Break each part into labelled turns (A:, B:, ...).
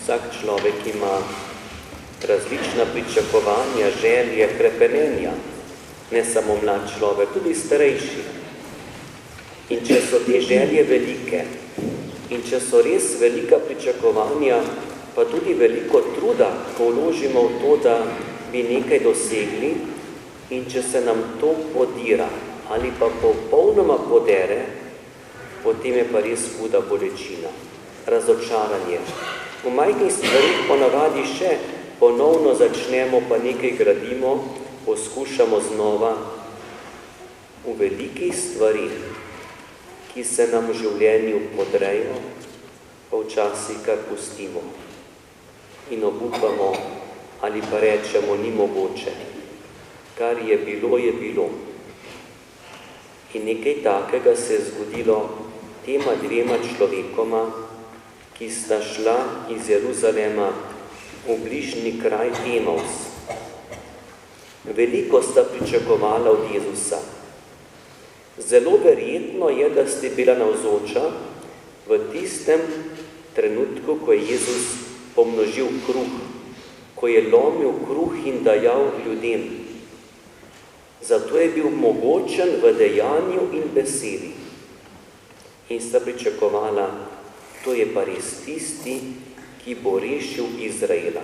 A: Vsak človek ima različna pričakovanja, želje, hrepenenja. Ne samo mlad človek, tudi starejši. In če so te želje velike, in če so res velika pričakovanja, pa tudi veliko truda, ko vložimo v to, da bi nekaj dosegli, in če se nam to podira ali pa popolnoma podere, potem je pa res huda bolečina, razočaranje. V majhnih stvarih ponavadi še ponovno začnemo, pa nekaj gradimo, poskušamo znova. V velikih stvarih, ki se nam v življenju podrejo, pa včasih kar pustimo in obupamo ali pa rečemo, ni mogoče. Kar je bilo, je bilo. In nekaj takega se je zgodilo tema dvema človekoma, ki sta šla iz Jeruzalema v bližnji kraj Emaus. Veliko sta pričakovala od Jezusa. Zelo verjetno je, da ste bila navzoča v tistem trenutku, ko je Jezus pomnožil kruh, ko je lomil kruh in dajal ljudem. Zato je bil mogočen v dejanju in besedi. In sta pričakovala, to je pa res tisti, ki bo rešil Izraela.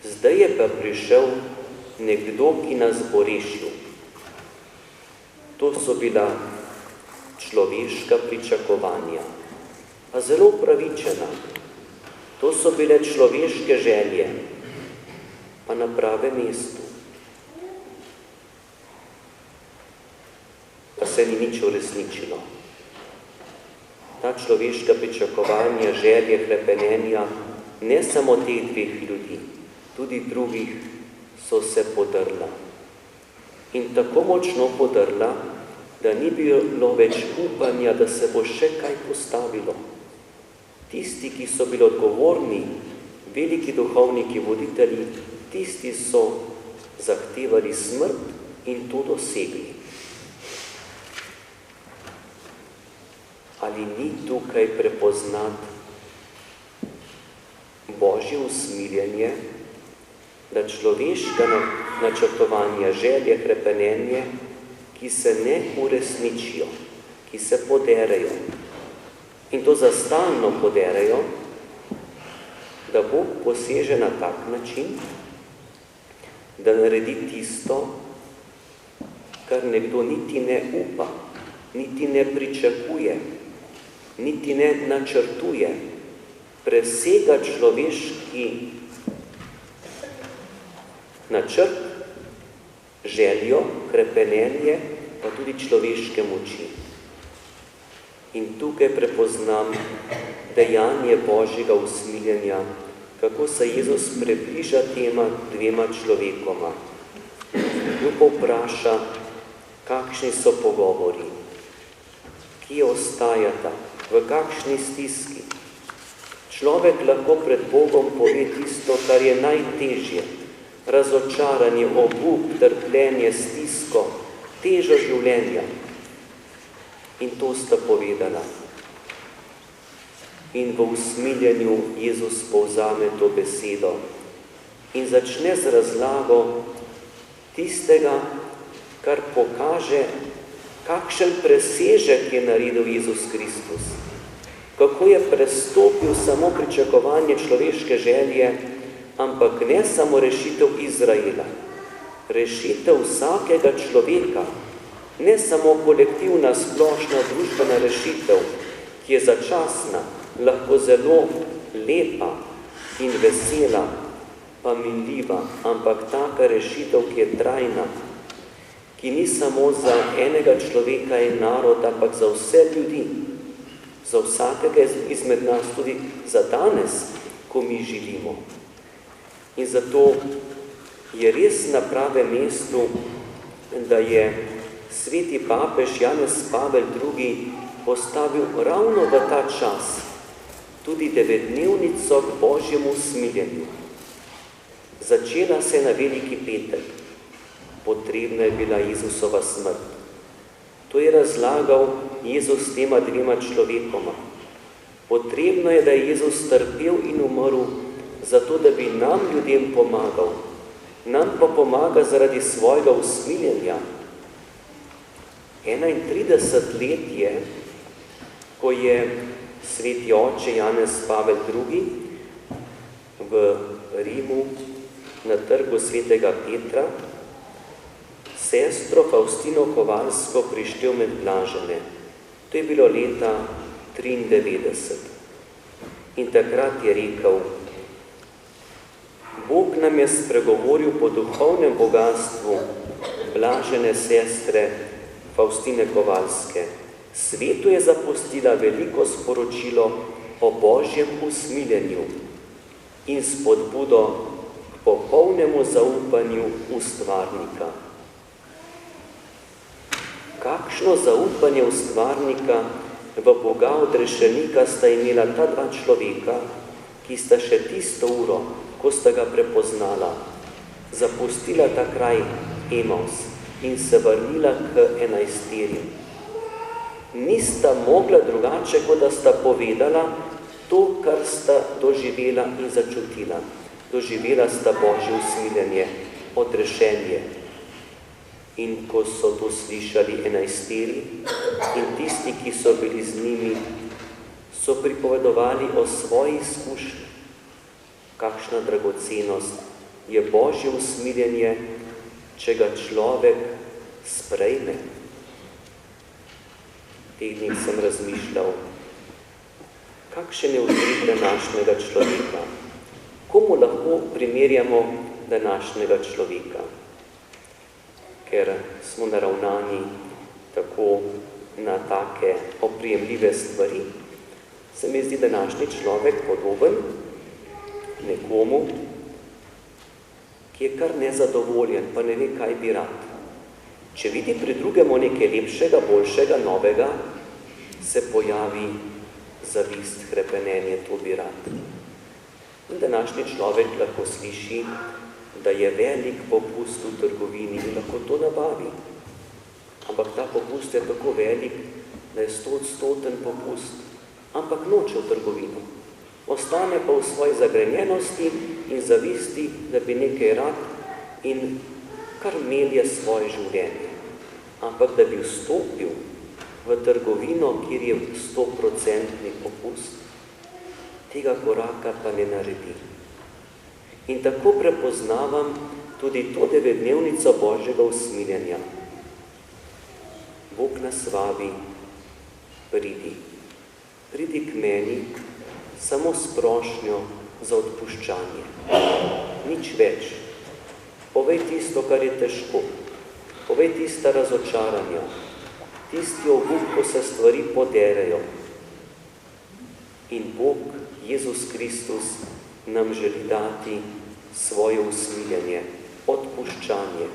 A: Zdaj je pa prišel nekdo, ki nas bo rešil. To so bila človeška pričakovanja, a zelo upravičena. To so bile človeške želje, pa na pravem mestu. Pa se ni nič uresničilo. Ta človeška pričakovanja, želje, hrepenenja, ne samo teh dveh ljudi, tudi drugih so se podrla. In tako močno podrla, da ni bilo več upanja, da se bo še kaj postavilo. Tisti, ki so bili odgovorni, veliki duhovniki, voditelji, tisti so zahtevali smrt in to dosegli. Ali ni tukaj prepoznati Božje usmiljenje, da človeška načrtovanja, želje, hrepenenje, ki se ne uresničijo, ki se poderejo, in to zastalno poderejo, da Bog poseže na tak način, da naredi tisto, kar nekdo niti ne upa, niti ne pričakuje, niti ne načrtuje, presega človeški načrt, željo, hrepenenje, pa tudi človeške moči. In tukaj prepoznam dejanje Božjega usmiljenja, kako se Jezus približa tema dvema človekoma. Jo povpraša, kakšni so pogovori, kje ostajata, v kakšni stiski. Človek lahko pred Bogom pove tisto, kar je najtežje, razočaranje, obup, trpljenje, stisko, težo življenja. In to sta povedala. In v usmiljenju Jezus povzame to besedo in začne z razlago tistega, kar pokaže, kakšen presežek je naredil Jezus Kristus. Kako je prestopil samo pričakovanje človeške želje, ampak ne samo rešitev Izraela, rešitev vsakega človeka, ne samo kolektivna, splošna, družbena rešitev, ki je začasna, lahko zelo lepa in vesela, pa minljiva, ampak taka rešitev, ki je trajna, ki ni samo za enega človeka in narod, ampak za vse ljudi, za vsakega izmed nas, tudi za danes, ko mi živimo. In zato je res na pravem mestu, da je sveti papež Janez Pavel II. Postavil ravno v ta čas tudi 9-dnevnico k Božjemu usmiljenju. Začela se na Veliki petek. Potrebna je bila Jezusova smrt. To je razlagal Jezus tema dvema človekoma. Potrebno je, da je Jezus trpel in umrl, zato da bi nam ljudem pomagal. Nam pa pomaga zaradi svojega usmiljenja. 31 let je, ko je sveti oče Janez Pavel II. V Rimu na trgu svetega Petra sestro Faustino Kovalsko prištel med blažene. To je bilo leta 93. In takrat je rekel: Bog nam je spregovoril po duhovnem bogatstvu blažene sestre Faustine Kovalske. Svetu je zapustila veliko sporočilo o Božjem usmiljenju in spodbudo k popolnemu zaupanju v stvarnika. Kakšno zaupanje v stvarnika, v Boga odrešenika sta imela ta dva človeka, ki sta še tisto uro, ko sta ga prepoznala, zapustila ta kraj Emaus in se vrnila k 11. Nista mogla drugače, kot da sta povedala to, kar sta doživela in začutila. Doživela sta Božje usmiljenje, odrešenje. In ko so to slišali 11. in tisti, ki so bili z njimi, so pripovedovali o svoji izkušnji. Kakšna dragocenost je Božje usmiljenje, če ga človek sprejme. Teh dni sem razmišljal, kakšen je vzgled današnjega človeka. Komu lahko primerjamo današnjega človeka? Ker smo naravnani tako na take oprijemljive stvari, se mi zdi današnji človek podoben nekomu, ki je kar nezadovoljen, pa ne ve, kaj bi rad. Če vidi pri drugemu nekaj lepšega, boljšega, novega, se pojavi zavist, hrepenenje, to bi rad. In današnji človek lahko sliši, da je velik popust v trgovini in lahko to nabavi. Ampak ta popust je tako velik, da je 100% popust, ampak noče v trgovino. Ostane pa v svoji zagrenjenosti in zavisti, da bi nekaj rad in kar melje svoje življenje. Ampak da bi vstopil v trgovino, kjer je 100% popust, tega koraka pa ne naredi. In tako prepoznavam tudi to 9-dnevnico Božjega usmiljenja. Bog nas vabi, pridi. Pridi k meni samo s prošnjo za odpuščanje. Nič več. Povej tisto, kar je težko. Povej tista razočaranja. Tisti obup, ko se stvari poderejo. In Bog, Jezus Kristus, nam želi dati svoje usmiljenje, odpuščanje.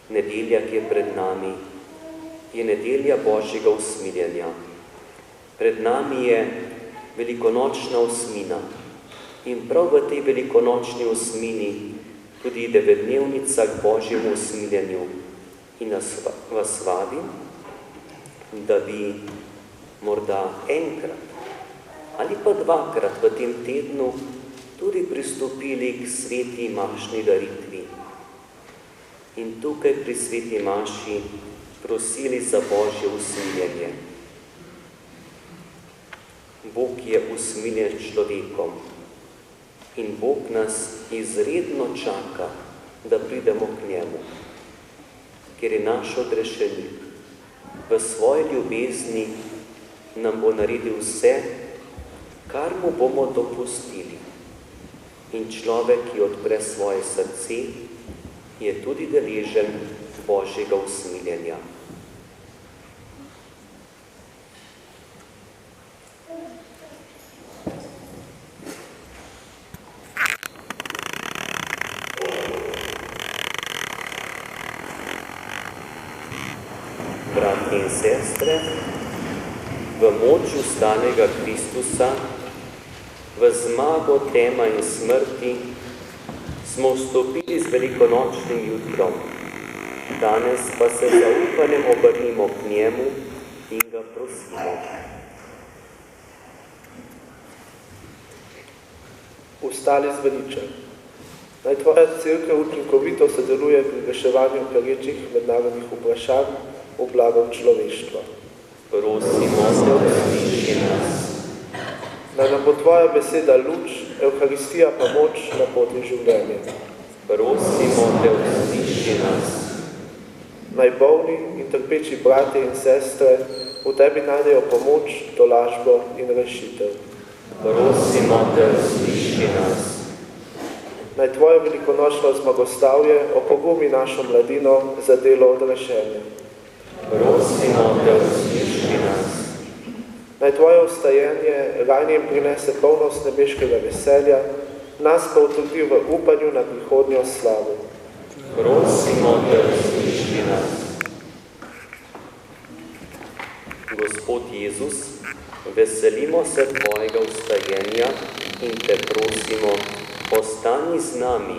A: Nedelja, ki je pred nami, je nedelja Božjega usmiljenja. Pred nami je velikonočna osmina. In prav v tej velikonočni osmini tudi 9-dnevnica k Božjemu usmiljenju. In vas vabim, da bi morda enkrat ali pa dvakrat v tem tednu tudi pristopili k sveti mašni daritvi. In tukaj pri sveti maši prosili za Božje usmiljenje. Bog je usmiljen človekom in Bog nas izredno čaka, da pridemo k njemu, ker je naš odrešenik. V svoji ljubezni nam bo naredil vse, kar mu bomo dopustili. In človek, ki odpre svoje srce, je tudi deležen Božjega usmiljenja. Bratje in sestre, v moči vstanega Kristusa, v zmago tema in smrti, smo vstopili z velikonočnim jutrom. Danes pa se zaupanjem obrnimo k njemu in ga prosimo.
B: Vstali zveliča. Naj tvoja cerkev učinkovito sodeluje pri reševanju perečih mednarodnih vprašanj v blagom človeštva.
A: Prosimo te, usliši nas.
B: Naj nam bo tvoja beseda luč, Evharistija pa moč na poti življenja.
A: Prosimo te, usliši nas.
B: Naj bolni in trpeči bratje in sestre v tebi najdejo pomoč, tolažbo in rešitev.
A: Prosimo te, usliši nas.
B: Naj tvoje velikonočno zmagostavje opogumi našo mladino za delo odrešenja.
A: Prosimo te, usliši nas.
B: Naj tvoje vstajenje ranjem prinese polnost nebeškega veselja, nas pa utrdi v upanju na prihodnjo slavo.
A: Prosimo te, usliši nas. Gospod Jezus, veselimo se tvojega vstajenja in te prosimo, ostani z nami